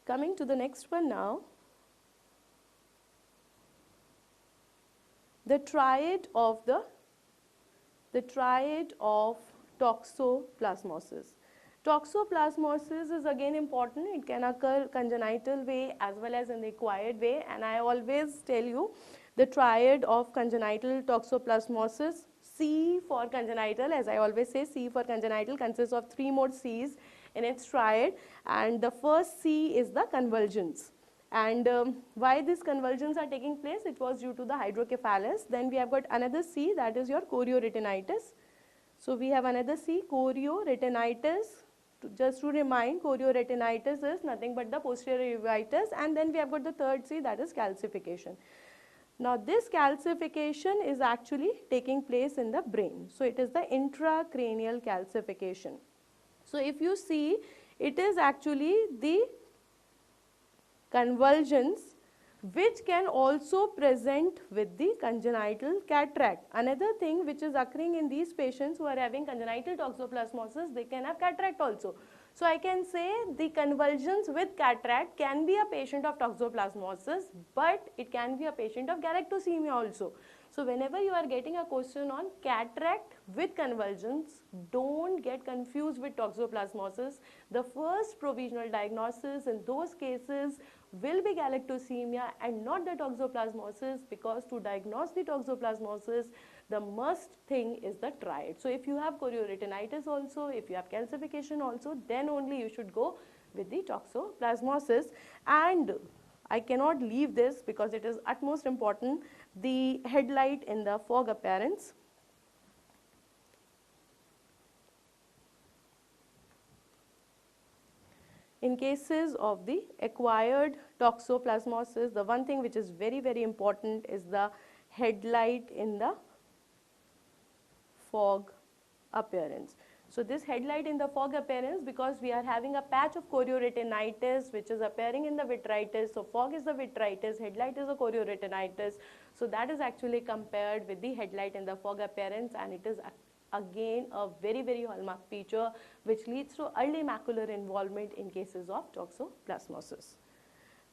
Coming to the next one now. The triad of toxoplasmosis. Toxoplasmosis is again important. It can occur congenital way as well as in the acquired way, and I always tell you the triad of congenital toxoplasmosis. C for congenital, as I always say, C for congenital consists of 3 more C's in its triad, and the first C is the convulsions. And why these convulsions are taking place? It was due to the hydrocephalus. Then we have got another C, that is your chorioretinitis. So we have another C, chorioretinitis. Just to remind, chorioretinitis is nothing but the posterior uveitis, and then we have got the third C, that is calcification. Now this calcification is actually taking place in the brain. So it is the intracranial calcification. So if you see, it is actually the convulsions which can also present with the congenital cataract. Another thing which is occurring in these patients who are having congenital toxoplasmosis, they can have cataract also. So I can say the convulsions with cataract can be a patient of toxoplasmosis, but it can be a patient of galactosemia also. So whenever you are getting a question on cataract with convulsions, don't get confused with toxoplasmosis. The first provisional diagnosis in those cases will be galactosemia and not the toxoplasmosis, because to diagnose the toxoplasmosis, the must thing is the triad. So if you have chorioretinitis also, if you have calcification also, then only you should go with the toxoplasmosis. And I cannot leave this because it is utmost important, the headlight in the fog appearance. In cases of the acquired toxoplasmosis, the one thing which is very, very important is the headlight in the fog appearance. So this headlight in the fog appearance, because we are having a patch of chorioretinitis which is appearing in the vitritis. So fog is the vitritis, headlight is the chorioretinitis. So that is actually compared with the headlight in the fog appearance, and it is again a very hallmark feature which leads to early macular involvement in cases of toxoplasmosis.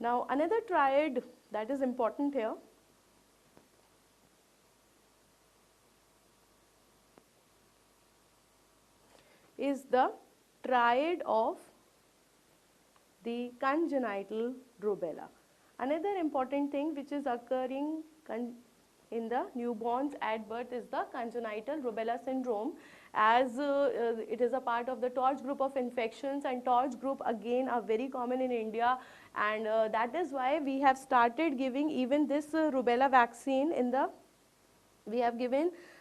Now another triad that is important here is the triad of the congenital rubella. Another important thing which is occurring in the newborns at birth is the congenital rubella syndrome, as it is a part of the TORCH group of infections, and TORCH group again are very common in India, and that is why we have started giving even this rubella vaccine in the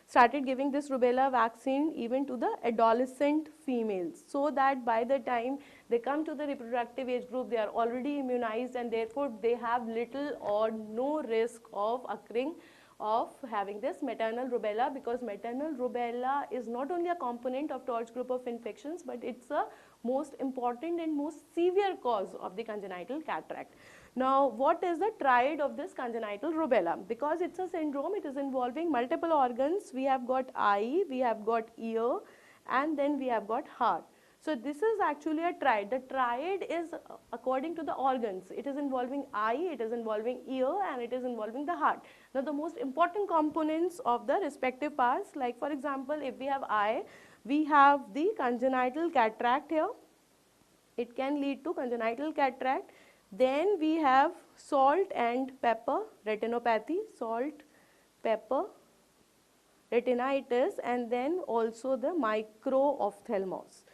started giving this rubella vaccine even to the adolescent females, so that by the time they come to the reproductive age group they are already immunized, and therefore they have little or no risk of having this maternal rubella, because maternal rubella is not only a component of TORCH group of infections, but it's a most important and most severe cause of the congenital cataract. Now, what is the triad of this congenital rubella? Because it's a syndrome, it is involving multiple organs. We have got eye, we have got ear, and then we have got heart. So this is actually a triad. The triad is according to the organs. It is involving eye, it is involving ear, and it is involving the heart. Now the most important components of the respective parts, like for example, if we have eye, we have the congenital cataract here. It can lead to congenital cataract. Then we have salt and pepper retinopathy, salt, pepper, retinitis, and then also the micro-ophthalmos.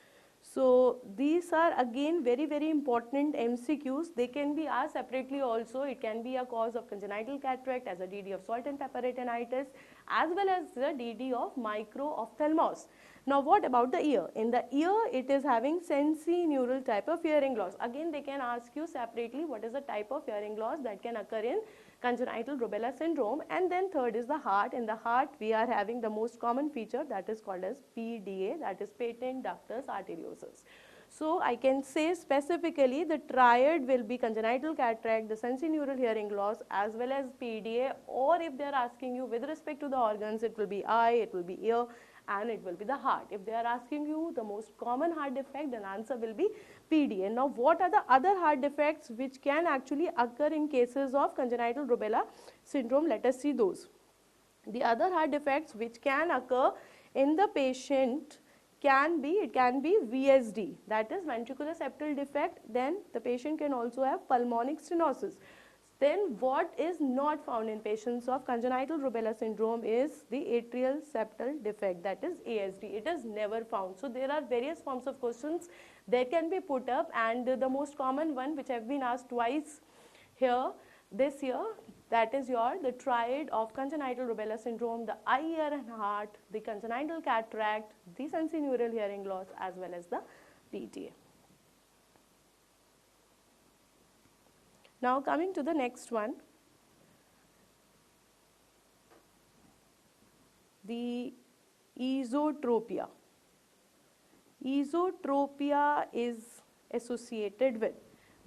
So these are again very important MCQs. They can be asked separately also. It can be a cause of congenital cataract as a DD of salt and pepper retinitis, as well as the DD of micro-ophthalmos. Now what about the ear? In the ear it is having sensorineural type of hearing loss. Again they can ask you separately what is the type of hearing loss that can occur in congenital rubella syndrome. And then third is the heart. In the heart we are having the most common feature that is called as PDA, that is patent ductus arteriosus. So I can say specifically the triad will be congenital cataract, the sensorineural hearing loss, as well as PDA, or if they are asking you with respect to the organs, it will be eye, it will be ear, and it will be the heart. If they are asking you the most common heart defect, then answer will be PDA. Now what are the other heart defects which can actually occur in cases of congenital rubella syndrome? Let us see those. The other heart defects which can occur in the patient can be VSD, that is ventricular septal defect. Then the patient can also have pulmonic stenosis. Then what is not found in patients of congenital rubella syndrome is the atrial septal defect, that is ASD. It is never found. So there are various forms of questions that can be put up, and the most common one which have been asked twice here this year, that is the triad of congenital rubella syndrome, the eye, ear and heart, the congenital cataract, the sensorineural hearing loss, as well as the PDA. Now coming to the next one, the esotropia. Esotropia is associated with,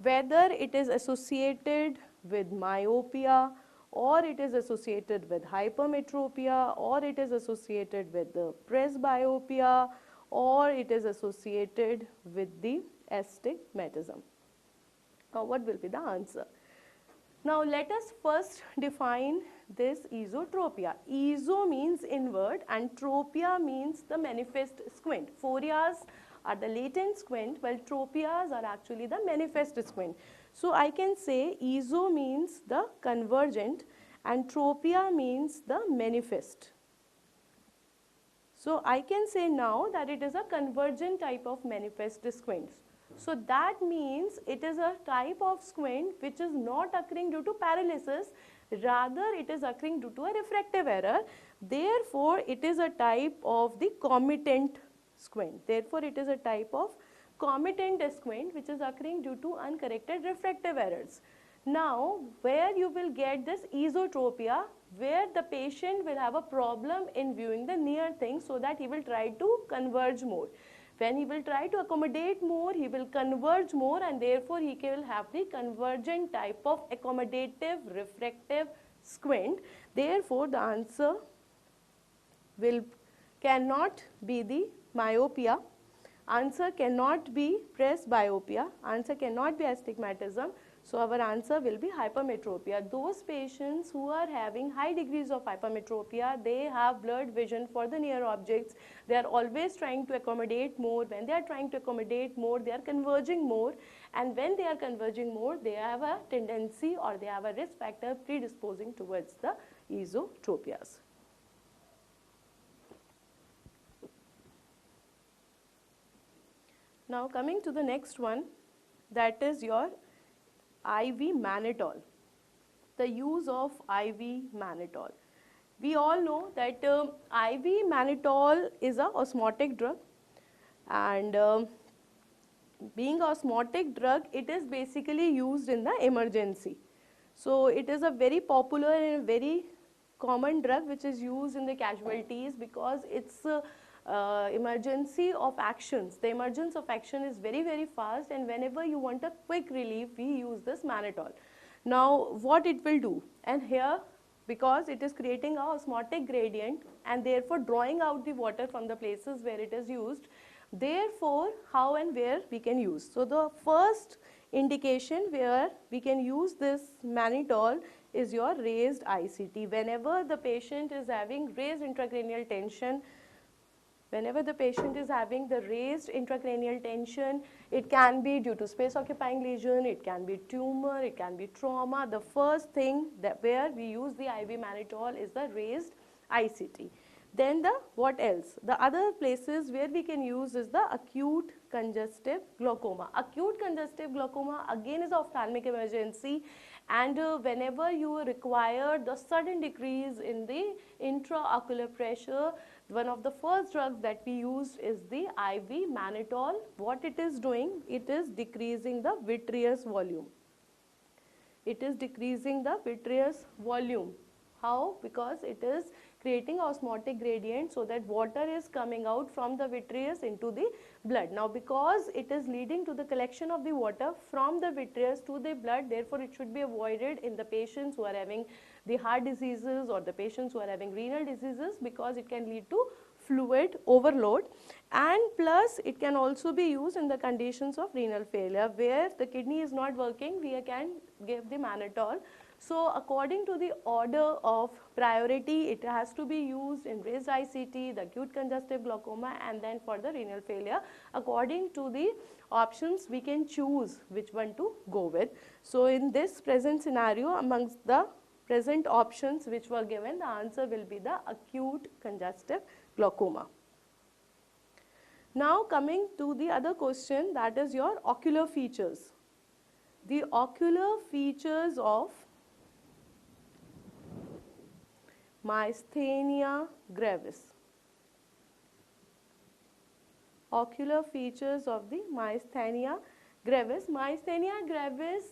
whether it is associated with myopia, or it is associated with hypermetropia, or it is associated with the presbyopia, or it is associated with the astigmatism. Now what will be the answer? Now let us first define this esotropia. Eso means inward and tropia means the manifest squint. Phorias are the latent squint, while tropias are actually the manifest squint. So I can say eso means the convergent and tropia means the manifest. So I can say now that it is a convergent type of manifest squint. So that means it is a type of squint which is not occurring due to paralysis, rather it is occurring due to a refractive error. Therefore, it is a type of the comitant squint. Therefore, it is a type of comitant squint which is occurring due to uncorrected refractive errors. Now, where you will get this esotropia, where the patient will have a problem in viewing the near things, so that he will try to converge more. When he will try to accommodate more, he will converge more, and therefore he will have the convergent type of accommodative refractive squint. Therefore, the answer will cannot be the myopia. Answer cannot be presbyopia. Answer cannot be astigmatism. So our answer will be hypermetropia. Those patients who are having high degrees of hypermetropia, they have blurred vision for the near objects. They are always trying to accommodate more. When they are trying to accommodate more, they are converging more. And when they are converging more, they have a tendency or they have a risk factor predisposing towards the esotropias. Now coming to the next one, that is your IV mannitol. The use of IV mannitol. We all know that IV mannitol is a osmotic drug, and being a osmotic drug, it is basically used in the emergency. So it is a very popular and very common drug which is used in the casualties because it's emergency of actions. The emergence of action is very, very fast, and whenever you want a quick relief, we use this mannitol. Now what it will do, and here because it is creating a osmotic gradient and therefore drawing out the water from the places where it is used, therefore how and where we can use. So the first indication where we can use this mannitol is your raised ICT. Whenever the patient is having raised intracranial tension, whenever the patient is having the raised intracranial tension, it can be due to space occupying lesion, it can be tumor, it can be trauma. The first thing that where we use the IV mannitol is the raised ICT. Then the what else? The other places where we can use is the acute congestive glaucoma. Acute congestive glaucoma again is an ophthalmic emergency, and whenever you require the sudden decrease in the intraocular pressure, one of the first drugs that we use is the IV mannitol. What it is doing? It is decreasing the vitreous volume. It is decreasing the vitreous volume. How? Because it is creating osmotic gradient so that water is coming out from the vitreous into the blood. Now because it is leading to the collection of the water from the vitreous to the blood, therefore it should be avoided in the patients who are having the heart diseases or the patients who are having renal diseases, because it can lead to fluid overload, and plus it can also be used in the conditions of renal failure where the kidney is not working. We can give the mannitol. So according to the order of priority, it has to be used in raised ICT, the acute congestive glaucoma, and then for the renal failure. According to the options, we can choose which one to go with. So in this present scenario, amongst the present options which were given, the answer will be the acute congestive glaucoma. Now coming to the other question, that is your ocular features. The ocular features of myasthenia gravis. Ocular features of the myasthenia gravis. Myasthenia gravis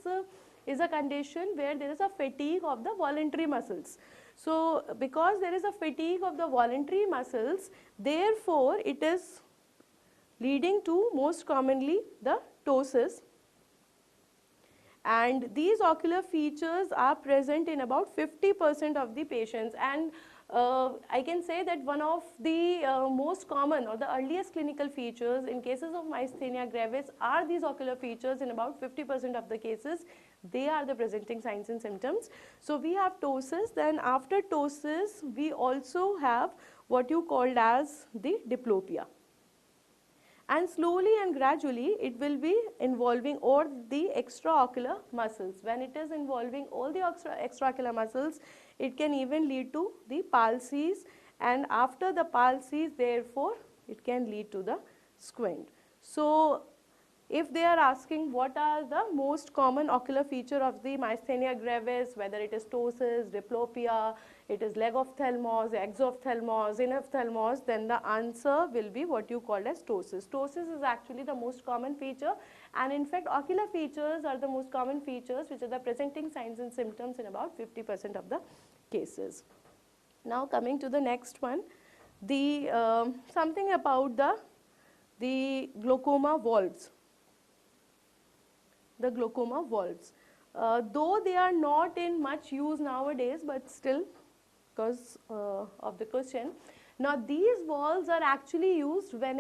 is a condition where there is a fatigue of the voluntary muscles. So because there is a fatigue of the voluntary muscles, therefore it is leading to most commonly the ptosis. And these ocular features are present in about 50% of the patients, and I can say that one of the most common or the earliest clinical features in cases of myasthenia gravis are these ocular features. In about 50% of the cases, they are the presenting signs and symptoms. So we have ptosis, then after ptosis we also have what you called as the diplopia. And slowly and gradually it will be involving all the extraocular muscles. When it is involving all the extraocular muscles, it can even lead to the palsies, and after the palsies, therefore it can lead to the squint. So if they are asking what are the most common ocular feature of the myasthenia gravis, whether it is ptosis, diplopia, it is legophthalmos, exophthalmos, inophthalmos, then the answer will be what you call as ptosis. Ptosis is actually the most common feature, and in fact ocular features are the most common features which are the presenting signs and symptoms in about 50% of the cases. Now coming to the next one, the something about the glaucoma valves. The glaucoma valves. Though they are not in much use nowadays, but still because of the question. Now these valves are actually used when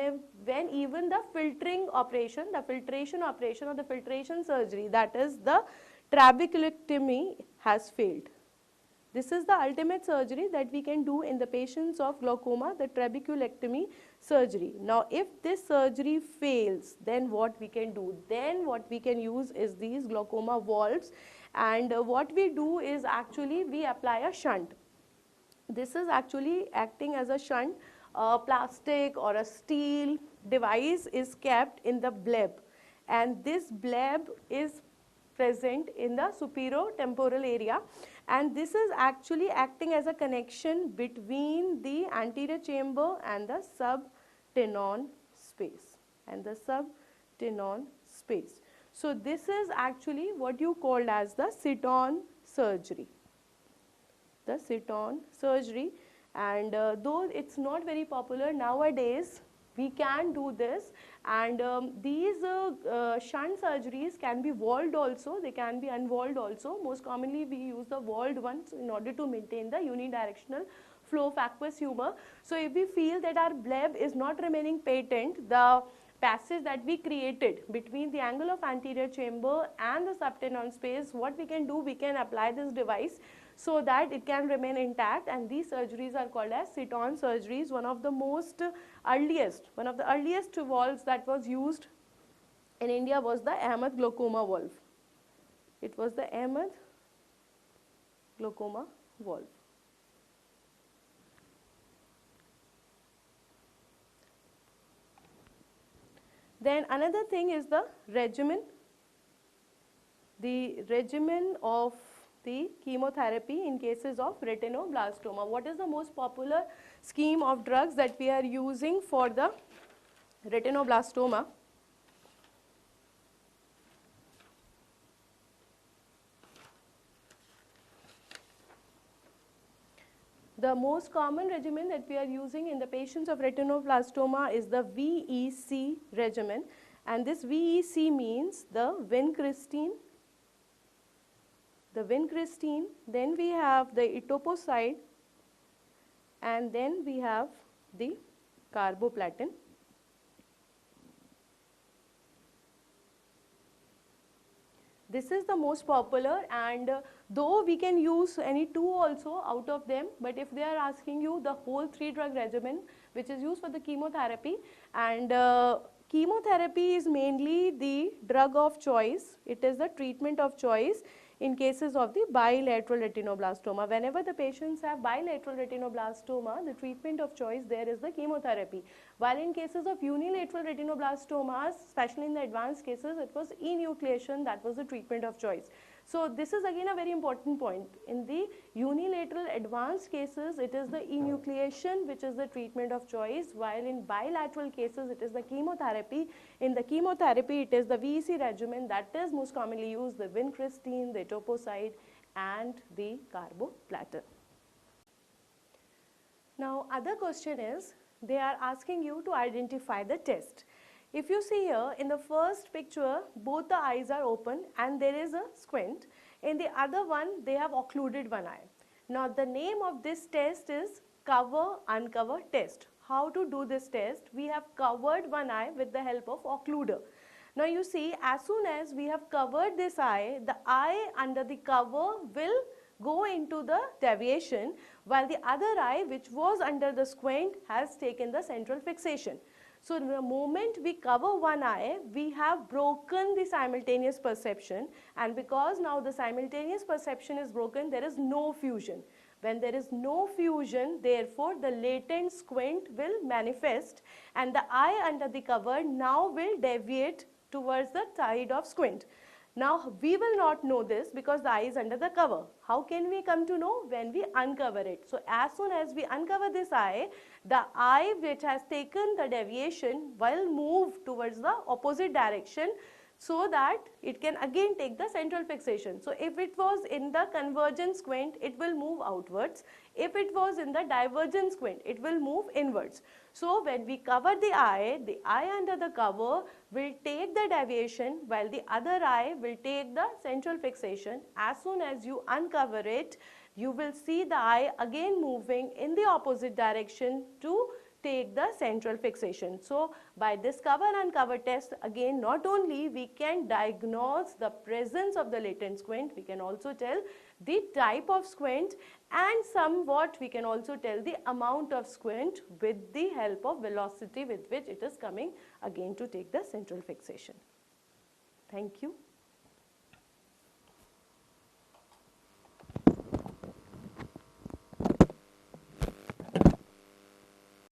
even the filtration operation or the filtration surgery, that is the trabeculectomy, has failed. This is the ultimate surgery that we can do in the patients of glaucoma, the trabeculectomy surgery. Now if this surgery fails, then what we can do? Then what we can use is these glaucoma valves, and what we do is actually we apply a shunt. This is actually acting as a shunt. A plastic or a steel device is kept in the bleb, and this bleb is present in the superior temporal area, and this is actually acting as a connection between the anterior chamber and the subtenon space So this is actually what you called as the sit-on surgery. And though it's not very popular nowadays, we can do this, and these shunt surgeries can be walled also, they can be unwalled also. Most commonly we use the walled ones in order to maintain the unidirectional flow of aqueous humor. So if we feel that our bleb is not remaining patent, the passage that we created between the angle of anterior chamber and the subtenon space, what we can do, we can apply this device so that it can remain intact, and these surgeries are called as sit-on surgeries. One of the earliest valves that was used in India was the Ahmed glaucoma valve. It was the Ahmed glaucoma valve. Then another thing is the regimen. The regimen of the chemotherapy in cases of retinoblastoma. What is the most popular scheme of drugs that we are using for the retinoblastoma? The most common regimen that we are using in the patients of retinoblastoma is the VEC regimen, and this VEC means the vincristine, then we have the etoposide, and then we have the carboplatin. This is the most popular, and though we can use any two also out of them, but if they are asking you the whole 3-drug regimen which is used for the chemotherapy, and chemotherapy is mainly the drug of choice, it is the treatment of choice in cases of the bilateral retinoblastoma. Whenever the patients have bilateral retinoblastoma, the treatment of choice there is the chemotherapy. While in cases of unilateral retinoblastomas, especially in the advanced cases, it was enucleation that was the treatment of choice. So this is again a very important point. In the unilateral advanced cases, it is the enucleation which is the treatment of choice, while in bilateral cases, it is the chemotherapy. In the chemotherapy, it is the VEC regimen that is most commonly used, the vincristine, the etoposide, and the carboplatin. Now, other question is, they are asking you to identify the test. If you see here in the first picture, both the eyes are open and there is a squint. In the other one, they have occluded one eye. Now the name of this test is cover-uncover test. How to do this test? We have covered one eye with the help of occluder. Now you see, as soon as we have covered this eye, the eye under the cover will go into the deviation, while the other eye, which was under the squint, has taken the central fixation. So the moment we cover one eye, we have broken the simultaneous perception, and because now the simultaneous perception is broken, there is no fusion. When there is no fusion, therefore the latent squint will manifest, and the eye under the cover now will deviate towards the side of squint. Now we will not know this because the eye is under the cover. How can we come to know? When we uncover it. So as soon as we uncover this eye, the eye which has taken the deviation will move towards the opposite direction, so that it can again take the central fixation. So if it was in the convergent squint, it will move outwards. If it was in the divergent squint, it will move inwards. So when we cover the eye under the cover will take the deviation, while the other eye will take the central fixation. As soon as you uncover it, you will see the eye again moving in the opposite direction to take the central fixation. So by this cover and cover test, again not only we can diagnose the presence of the latent squint, we can also tell the type of squint, and somewhat we can also tell the amount of squint with the help of velocity with which it is coming again to take the central fixation. Thank you.